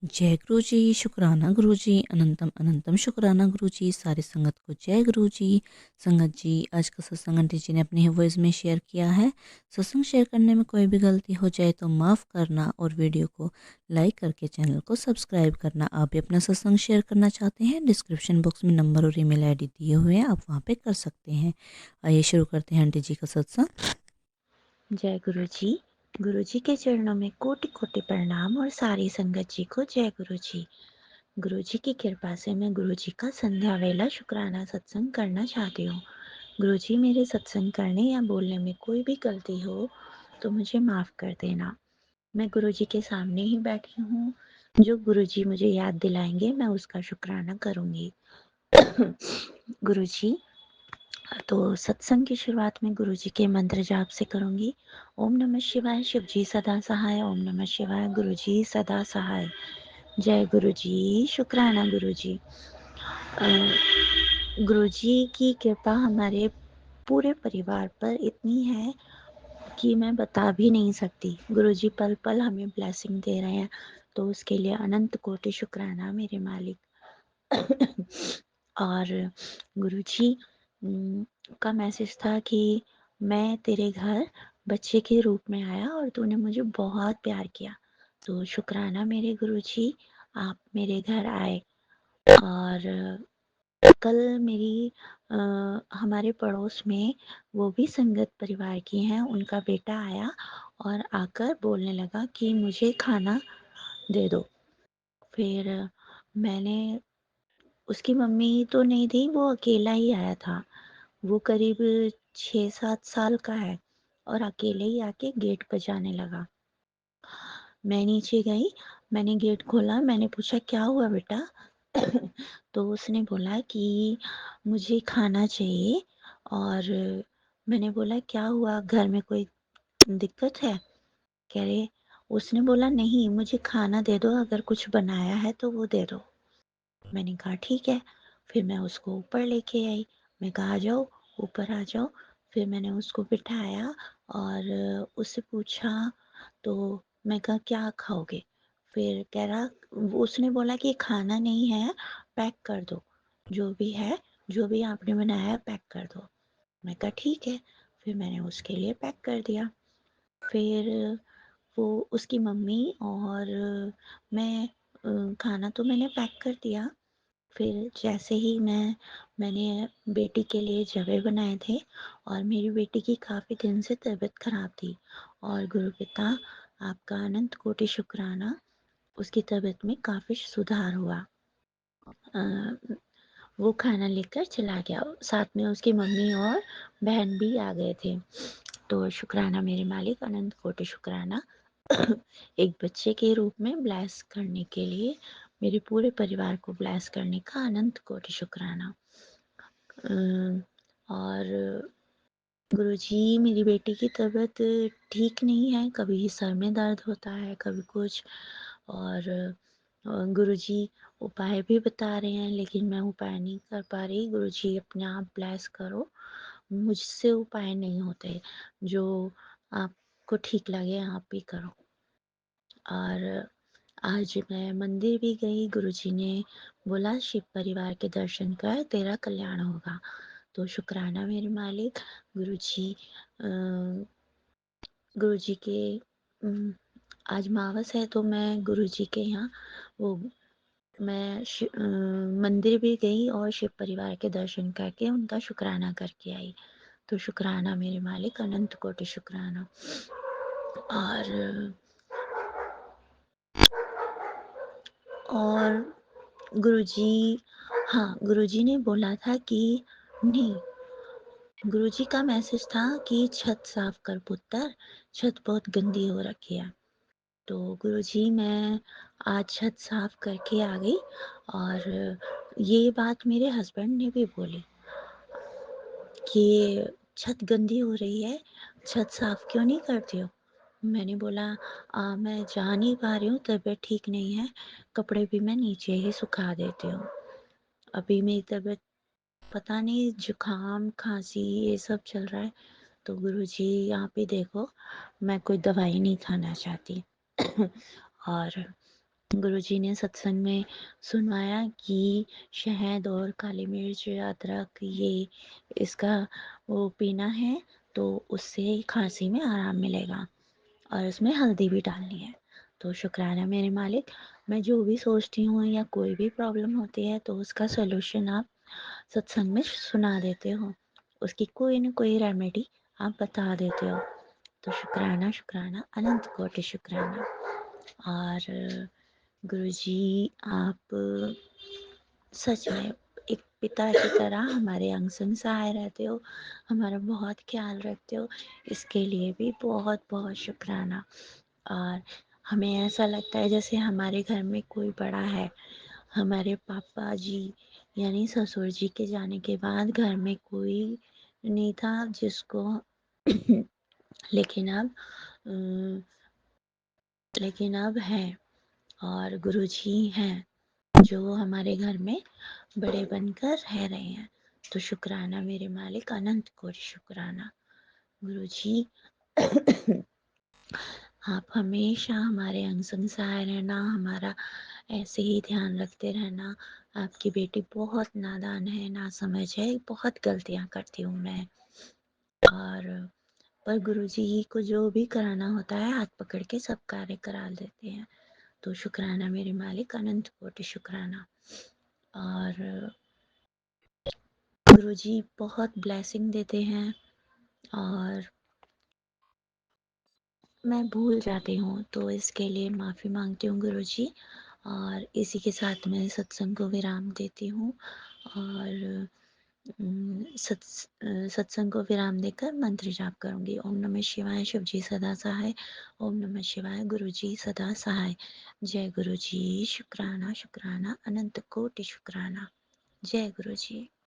जय गुरु जी, शुक्राना गुरु जी, अनंतम अनंतम शुक्राना गुरु जी, सारी संगत को जय गुरु जी। संगत जी, आज का सत्संग आंटी जी ने अपने वॉइस में शेयर किया है। सत्संग शेयर करने में कोई भी गलती हो जाए तो माफ़ करना और वीडियो को लाइक करके चैनल को सब्सक्राइब करना। आप भी अपना सत्संग शेयर करना चाहते हैं, डिस्क्रिप्शन बॉक्स में नंबर और ईमेल आईडी दिए हुए हैं, आप वहाँ पे कर सकते हैं। आइए शुरू करते हैं आंटी जी का सत्संग। जय गुरु जी। गुरु जी के चरणों में कोटि कोटि प्रणाम और सारी संगत जी को जय गुरु जी। गुरु जी की कृपा से मैं गुरु जी का संध्या वेला शुक्राना सत्संग करना चाहती हूँ। गुरु जी, मेरे सत्संग करने या बोलने में कोई भी गलती हो तो मुझे माफ़ कर देना। मैं गुरु जी के सामने ही बैठी हूँ। जो गुरु जी मुझे याद दिलाएंगे मैं उसका शुक्राना करूँगी। गुरु जी, तो सत्संग की शुरुआत में गुरु जी के मंत्र जाप से करूंगी। ओम नमः शिवाय, शिव जी सदा सहाय। ओम नमः शिवाय, गुरु जी सदा सहाय। जय गुरु जी, शुक्राना गुरु जी। गुरु जी की कृपा हमारे पूरे परिवार पर इतनी है कि मैं बता भी नहीं सकती। गुरु जी पल पल हमें ब्लेसिंग दे रहे हैं, तो उसके लिए अनंत कोटि शुक्राना मेरे मालिक। और गुरुजी का मैसेज था कि मैं तेरे घर बच्चे के रूप में आया और तूने मुझे बहुत प्यार किया। तो शुक्राना मेरे गुरुजी, आप मेरे घर आए। और कल मेरी हमारे पड़ोस में वो भी संगत परिवार की हैं, उनका बेटा आया और आकर बोलने लगा कि मुझे खाना दे दो। फिर मैंने, उसकी मम्मी तो नहीं थी, वो अकेला ही आया था। वो करीब 6-7 साल का है और अकेले ही आके गेट बजाने लगा। मैं नीचे गई, मैंने गेट खोला, मैंने पूछा क्या हुआ बेटा? तो उसने बोला कि मुझे खाना चाहिए। और मैंने बोला क्या हुआ, घर में कोई दिक्कत है? कह रहे, उसने बोला नहीं, मुझे खाना दे दो, अगर कुछ बनाया है तो वो दे दो। मैंने कहा ठीक है। फिर मैं उसको ऊपर लेके आई। मैं कहा आ जाओ, ऊपर आ जाओ। फिर मैंने उसको बिठाया और उससे पूछा, तो मैं कहा क्या खाओगे? फिर कह रहा, उसने बोला कि खाना नहीं है, पैक कर दो, जो भी है, जो भी आपने बनाया है पैक कर दो। मैं कहा ठीक है। फिर मैंने उसके लिए पैक कर दिया। फिर वो, उसकी मम्मी और मैं, खाना तो मैंने पैक कर दिया। फिर जैसे ही मैंने बेटी के लिए जवे बनाए थे और मेरी बेटी की काफ़ी दिन से तबीयत खराब थी। और गुरु पिता, आपका अनंत कोटि शुक्राना, उसकी तबीयत में काफ़ी सुधार हुआ। वो खाना लेकर चला गया, साथ में उसकी मम्मी और बहन भी आ गए थे। तो शुक्राना मेरे मालिक, अनंत कोटि शुक्राना। एक बच्चे के रूप में ब्लेस करने के लिए, मेरे पूरे परिवार को ब्लेस करने का अनंत कोटि शुक्राना। और गुरुजी, मेरी बेटी की तबीयत ठीक नहीं है, कभी सर में दर्द होता है, कभी कुछ। और गुरुजी उपाय भी बता रहे हैं, लेकिन मैं उपाय नहीं कर पा रही। गुरुजी अपने आप ब्लेस करो, मुझसे उपाय नहीं होते, जो आपको ठीक लगे आप भी करो। और आज मैं मंदिर भी गई, गुरुजी ने बोला शिव परिवार के दर्शन कर, तेरा कल्याण होगा। तो शुक्राना मेरे मालिक। गुरुजी, गुरुजी के आज मावस है, तो मैं गुरुजी के यहाँ वो, मंदिर भी गई और शिव परिवार के दर्शन करके उनका शुक्राना करके आई। तो शुक्राना मेरे मालिक, अनंत कोटि शुक्राना। और और गुरुजी, हाँ, गुरुजी ने बोला था कि नहीं, गुरुजी का मैसेज था कि छत साफ कर पुत्र, छत बहुत गंदी हो रखी है। तो गुरुजी, मैं आज छत साफ करके आ गई। और ये बात मेरे हस्बैंड ने भी बोली कि छत गंदी हो रही है, छत साफ क्यों नहीं करती हो? मैंने बोला मैं जा नहीं पा रही हूँ, तबीयत ठीक नहीं है, कपड़े भी मैं नीचे ही सुखा देती हूँ। अभी मेरी तबीयत, पता नहीं, जुकाम खांसी ये सब चल रहा है। तो गुरुजी, यहाँ पे देखो, मैं कोई दवाई नहीं खाना चाहती। और गुरुजी ने सत्संग में सुनवाया कि शहद और काली मिर्च, अदरक ये इसका वो पीना है तो उससे खाँसी में आराम मिलेगा और उसमें हल्दी भी डालनी है। तो शुक्राना मेरे मालिक, मैं जो भी सोचती हूँ या कोई भी प्रॉब्लम होती है तो उसका सॉल्यूशन आप सत्संग में सुना देते हो। उसकी कोई न कोई रेमेडी आप बता देते हो। तो शुक्राना, शुक्राना, अनंत कोटि शुक्राना। और गुरुजी आप सच में एक पिता की तरह हमारे अंग संग सहाय रहते हो, हमारा बहुत ख्याल रखते हो, इसके लिए भी बहुत-बहुत शुक्राना। और हमें ऐसा लगता है जैसे हमारे घर में कोई बड़ा है। हमारे पापा जी यानी ससुर जी के जाने के बाद घर में कोई नहीं था जिसको लेकिन अब लेकिन अब है और गुरुजी हैं जो हमारे घर में बड़े बनकर रह रहे हैं। तो शुक्राना मेरे मालिक, अनंत कोटि शुक्राना। गुरुजी आप हमेशा हमारे अंग संग सहाय रहना, हमारा ऐसे ही ध्यान रखते रहना। आपकी बेटी बहुत नादान है, नासमझ है, बहुत गलतियाँ करती हूँ मैं। और पर गुरुजी को जो भी कराना होता है हाथ पकड़ के सब कार्य करा देते हैं। तो शुक्राना मेरे मालिक, अनंत कोटि शुक्राना। और गुरुजी बहुत ब्लेसिंग देते हैं और मैं भूल जाती हूँ तो इसके लिए माफ़ी मांगती हूँ गुरुजी। और इसी के साथ मैं सत्संग को विराम देती हूँ और सत्संग को विराम देकर मंत्र जाप करूँगी। ओम नमः शिवाय, शिव जी सदा सहाय। ओम नमः शिवाय, गुरु जी सदा सहाय। जय गुरु जी, शुक्राना शुक्राना, अनंत कोटि शुक्राना। जय गुरु जी।